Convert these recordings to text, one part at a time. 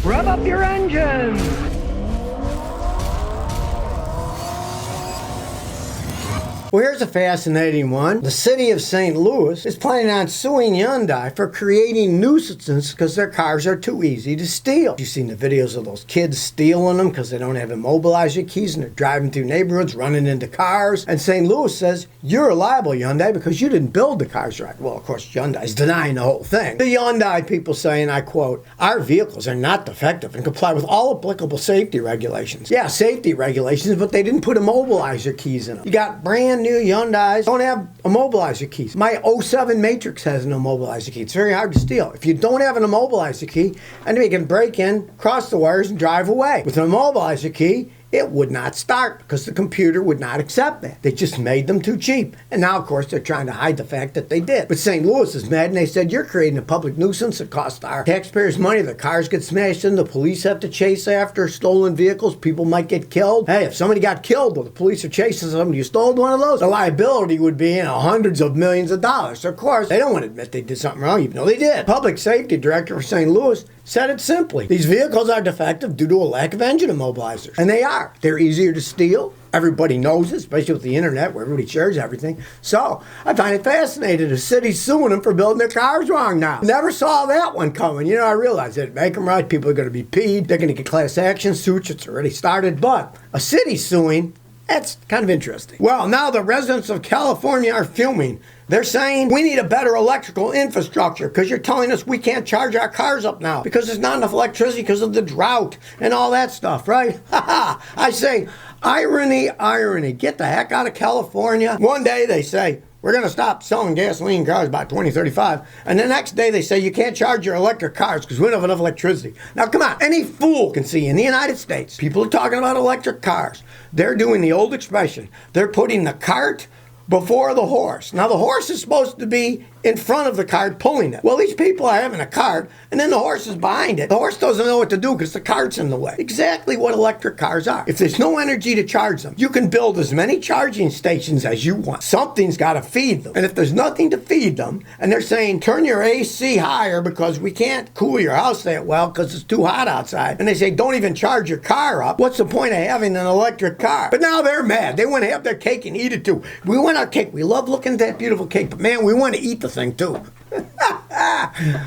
Rev up your engines! Well, here's a fascinating one. The city of St. Louis is planning on suing Hyundai for creating nuisances because their cars are too easy to steal. You've seen the videos of those kids stealing them because they don't have immobilizer keys and they're driving through neighborhoods, running into cars. And St. Louis says, you're liable, Hyundai, because you didn't build the cars right. Well, of course, Hyundai's denying the whole thing. The Hyundai people saying, I quote, our vehicles are not defective and comply with all applicable safety regulations. Yeah, safety regulations, but they didn't put immobilizer keys in them. You got brand new Hyundais don't have immobilizer keys. My '07 Matrix has an immobilizer key. It's very hard to steal. If you don't have an immobilizer key, and you can break in, cross the wires, and drive away. With an immobilizer key, it would not start because the computer would not accept that. They just made them too cheap. And now, of course, they're trying to hide the fact that they did. But St. Louis is mad, and they said, you're creating a public nuisance that costs our taxpayers money. The cars get smashed in. The police have to chase after stolen vehicles. People might get killed. Hey, if somebody got killed while the police are chasing somebody, you stole one of those, the liability would be hundreds of millions of dollars. So, of course, they don't want to admit they did something wrong, even though they did. Public safety director for St. Louis said it simply. These vehicles are defective due to a lack of engine immobilizers. And they are. They're easier to steal. Everybody knows it, especially with the internet where everybody shares everything. So I find it fascinating. The city's suing them for building their cars wrong now. Never saw that one coming. You know, I realize that make them right. People are going to be peed. They're going to get class action suits. It's already started. But a city suing, that's kind of interesting. Well, now the residents of California are fuming. They're saying we need a better electrical infrastructure because you're telling us we can't charge our cars up now because there's not enough electricity because of the drought and all that stuff, right? I say, irony, irony. Get the heck out of California. One day they say, we're going to stop selling gasoline cars by 2035. And the next day they say you can't charge your electric cars because we don't have enough electricity. Now, come on. Any fool can see in the United States, people are talking about electric cars. They're doing the old expression. They're putting the cart before the horse. Now, the horse is supposed to be in front of the cart pulling it. Well, these people are having a cart, and then the horse is behind it. The horse doesn't know what to do because the cart's in the way. Exactly what electric cars are. If there's no energy to charge them, you can build as many charging stations as you want. Something's got to feed them. And if there's nothing to feed them, and they're saying, turn your AC higher because we can't cool your house that well because it's too hot outside, and they say, don't even charge your car up, what's the point of having an electric car? But now they're mad. They want to have their cake and eat it too. We want our cake. We love looking at that beautiful cake, but man, we want to eat the thing too.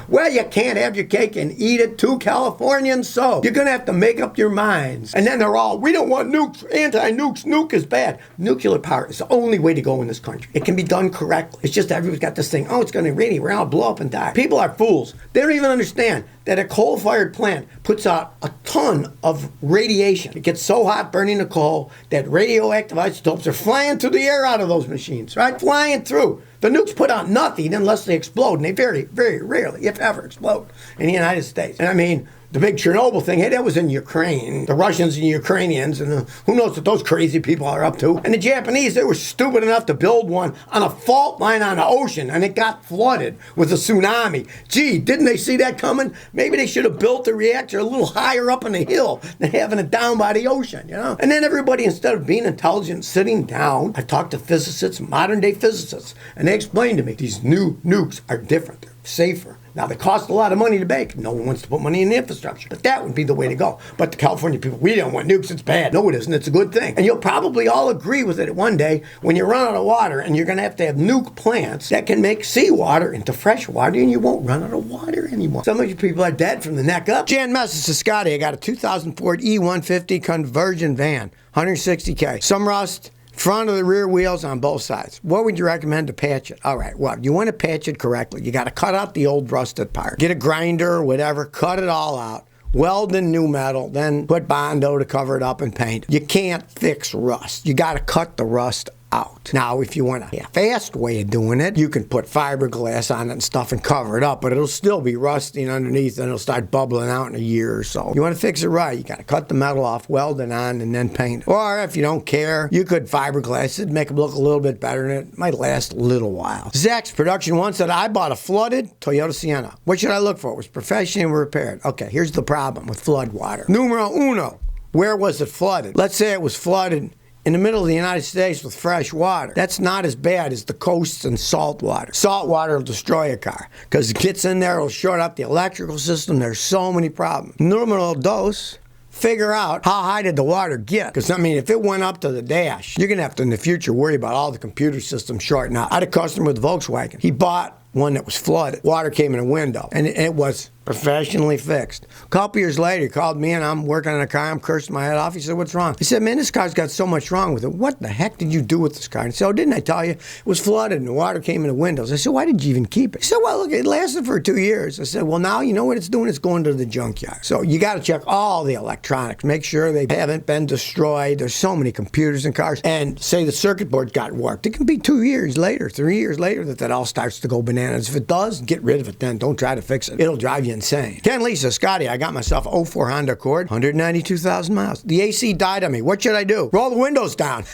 Well, you can't have your cake and eat it too, Californians, so you're going to have to make up your minds. And then they're all, we don't want nukes, anti-nukes, nuke is bad. Nuclear power is the only way to go in this country. It can be done correctly. It's just everybody's got this thing, oh, it's going to rain, we're going to blow up and die. People are fools. They don't even understand that a coal-fired plant puts out a ton of radiation. It gets so hot burning the coal that radioactive isotopes are flying through the air out of those machines, right? Flying through. The nukes put out nothing unless they explode, and they very, very rarely, if ever, explode in the United States. And I mean, the big Chernobyl thing, hey, that was in Ukraine. The Russians and Ukrainians, and who knows what those crazy people are up to. And the Japanese, they were stupid enough to build one on a fault line on the ocean, and it got flooded with a tsunami. Gee, didn't they see that coming? Maybe they should have built the reactor a little higher up on the hill than having it down by the ocean, you know? And then everybody, instead of being intelligent, sitting down, I talked to physicists, modern-day physicists, and they explained to me these new nukes are different. They're safer. Now, they cost a lot of money to make. No one wants to put money in the infrastructure. But that would be the way to go. But the California people, we don't want nukes. It's bad. No, it isn't. It's a good thing. And you'll probably all agree with it one day when you run out of water and you're going to have nuke plants that can make seawater into fresh water and you won't run out of water anymore. Some of you people are dead from the neck up. Jan Mess, is Scotty. I got a 2000 Ford E150 conversion van, 160K. Some rust. Front of the rear wheels on both sides. What would you recommend to patch it? All right, well, you want to patch it correctly. You got to cut out the old rusted part. Get a grinder or whatever, cut it all out. Weld in new metal, then put Bondo to cover it up and paint it. You can't fix rust. You got to cut the rust out. Now, if you want a fast way of doing it, you can put fiberglass on it and stuff and cover it up, but it'll still be rusting underneath and it'll start bubbling out in a year or so. You want to fix it right, you got to cut the metal off, weld it on, and then paint it. Or if you don't care, you could fiberglass it, make it look a little bit better, and it might last a little while. Zach's Production 1 said, I bought a flooded Toyota Sienna. What should I look for? It was professionally repaired. Okay, here's the problem with flood water. Numero uno, where was it flooded? Let's say it was flooded in the middle of the United States with fresh water. That's not as bad as the coasts and salt water. Salt water will destroy a car because it gets in there, it'll short up the electrical system. There's so many problems. Numero dos, figure out how high did the water get. Because, I mean, if it went up to the dash, you're going to have to, in the future, worry about all the computer systems shorting out. I had a customer with Volkswagen. He bought one that was flooded. Water came in a window, and it was professionally fixed. A couple years later, he called me, and I'm working on a car. I'm cursing my head off. He said, what's wrong? He said, man, this car's got so much wrong with it. What the heck did you do with this car? And he said, oh, didn't I tell you? It was flooded, and the water came in the windows. I said, why did you even keep it? He said, well, look, it lasted for 2 years. I said, well, now you know what it's doing? It's going to the junkyard. So you got to check all the electronics. Make sure they haven't been destroyed. There's so many computers in cars. And say the circuit board got warped. It can be 2 years later, 3 years later that all starts to go bananas. If it does, get rid of it then. Don't try to fix it. It'll drive you insane. Ken Lee says, Scotty, I got myself a 04 Honda Accord, 192,000 miles. The AC died on me. What should I do? Roll the windows down.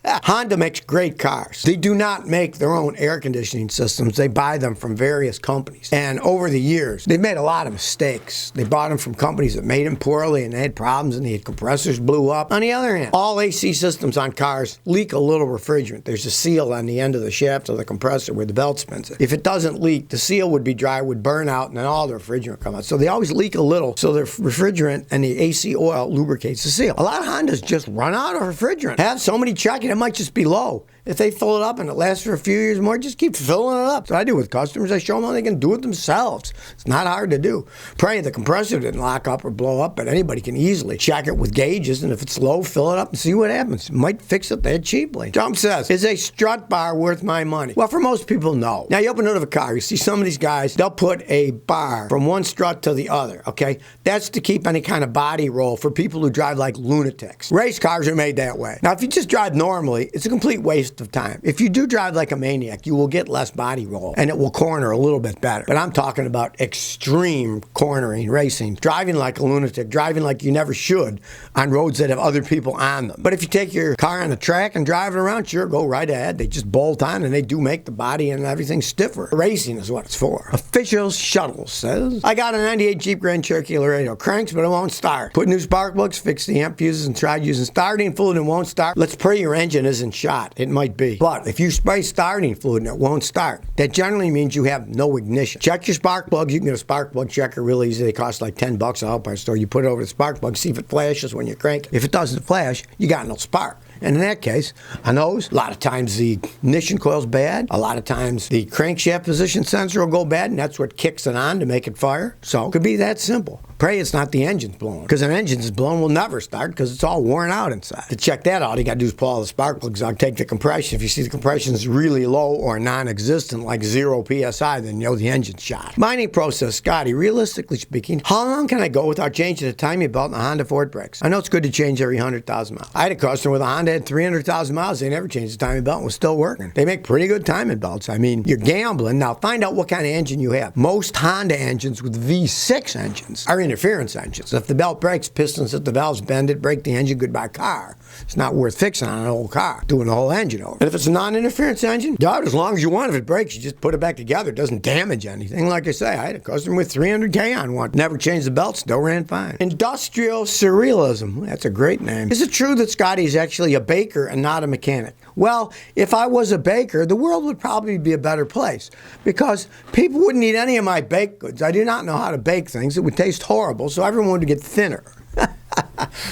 Honda makes great cars. They do not make their own air conditioning systems. They buy them from various companies. And over the years, they've made a lot of mistakes. They bought them from companies that made them poorly, and they had problems, and the compressors blew up. On the other hand, all AC systems on cars leak a little refrigerant. There's a seal on the end of the shaft of the compressor where the belt spins it. If it doesn't leak, the seal would be dry, would burn out, and then all the refrigerant would come out. So they always leak a little, so the refrigerant and the AC oil lubricates the seal. A lot of Hondas just run out of refrigerant. Have somebody check it. It might just be low. If they fill it up and it lasts for a few years more, just keep filling it up. So I do with customers. I show them how they can do it themselves. It's not hard to do. Pray the compressor didn't lock up or blow up, but anybody can easily check it with gauges, and if it's low, fill it up and see what happens. Might fix it that cheaply. Jump says, is a strut bar worth my money? Well, for most people, no. Now, you open the hood of a car, you see some of these guys, they'll put a bar from one strut to the other, okay? That's to keep any kind of body roll for people who drive like lunatics. Race cars are made that way. Now, if you just drive normally, it's a complete waste of time. If you do drive like a maniac, you will get less body roll, and it will corner a little bit better. But I'm talking about extreme cornering racing, driving like a lunatic, driving like you never should on roads that have other people on them. But if you take your car on the track and drive it around, sure, go right ahead. They just bolt on, and they do make the body and everything stiffer. Racing is what it's for. Official Shuttle says, I got a 98 Jeep Grand Cherokee Laredo. Cranks, but it won't start. Put new spark plugs, fix the amp fuses, and tried using starting fluid and won't start. Let's pray your engine isn't shot. It might be. But if you spray starting fluid and it won't start, that generally means you have no ignition. Check your spark plugs. You can get a spark plug checker really easy. They cost like $10 at the hardware store. You put it over the spark plug, see if it flashes when you crank. If it doesn't flash, you got no spark. And in that case, on those, a lot of times the ignition coil's bad. A lot of times the crankshaft position sensor will go bad, and that's what kicks it on to make it fire. So it could be that simple. Pray it's not the engine's blown. Because an engine's blown will never start because it's all worn out inside. To check that out, you got to do is pull all the spark plugs out, take the compression. If you see the compression is really low or non-existent, like 0 PSI, then you know the engine's shot. Mining process, Scotty, realistically speaking, how long can I go without changing the timing belt in a Honda Ford brakes? I know it's good to change every 100,000 miles. I had a customer with a Honda had 300,000 miles. They never changed the timing belt and was still working. They make pretty good timing belts. I mean, you're gambling. Now, find out what kind of engine you have. Most Honda engines with V6 engines are interference engines. If the belt breaks, pistons hit the valves, bend it, break the engine, goodbye car. It's not worth fixing on an old car, doing the whole engine over. And if it's a non-interference engine, as long as you want. If it breaks, you just put it back together. It doesn't damage anything. Like I say, I had a customer with 300K on one. Never changed the belt, still ran fine. Industrial Surrealism. That's a great name. Is it true that Scotty is actually a baker and not a mechanic? Well, if I was a baker, the world would probably be a better place because people wouldn't eat any of my baked goods. I do not know how to bake things. It would taste horrible, so everyone would get thinner.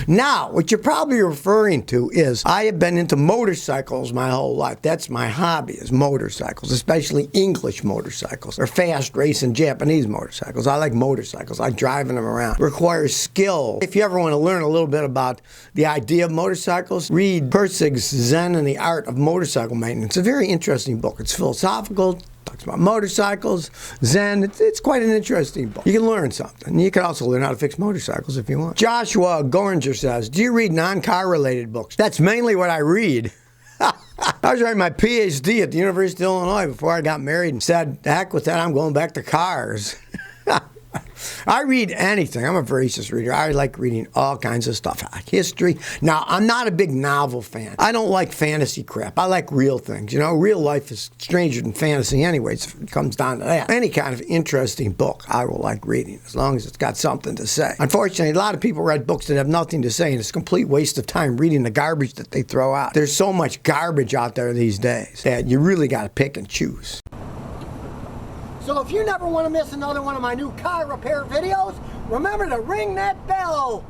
Now, what you're probably referring to is I have been into motorcycles my whole life. That's my hobby, is motorcycles, especially English motorcycles or fast racing Japanese motorcycles. I like motorcycles. I like driving them around. It requires skill. If you ever want to learn a little bit about the idea of motorcycles, read Persig's Zen and the Art of Motorcycle Maintenance. It's a very interesting book. It's philosophical. Talks about motorcycles, Zen. It's quite an interesting book. You can learn something. You can also learn how to fix motorcycles if you want. Joshua Goringer says, do you read non-car related books? That's mainly what I read. I was writing my PhD at the University of Illinois before I got married and said, heck with that, I'm going back to cars. I read anything. I'm a voracious reader. I like reading all kinds of stuff. History. Now, I'm not a big novel fan. I don't like fantasy crap. I like real things. You know, real life is stranger than fantasy anyways. If it comes down to that. Any kind of interesting book I will like reading as long as it's got something to say. Unfortunately, a lot of people read books that have nothing to say, and it's a complete waste of time reading the garbage that they throw out. There's so much garbage out there these days that you really got to pick and choose. So if you never want to miss another one of my new car repair videos, remember to ring that bell.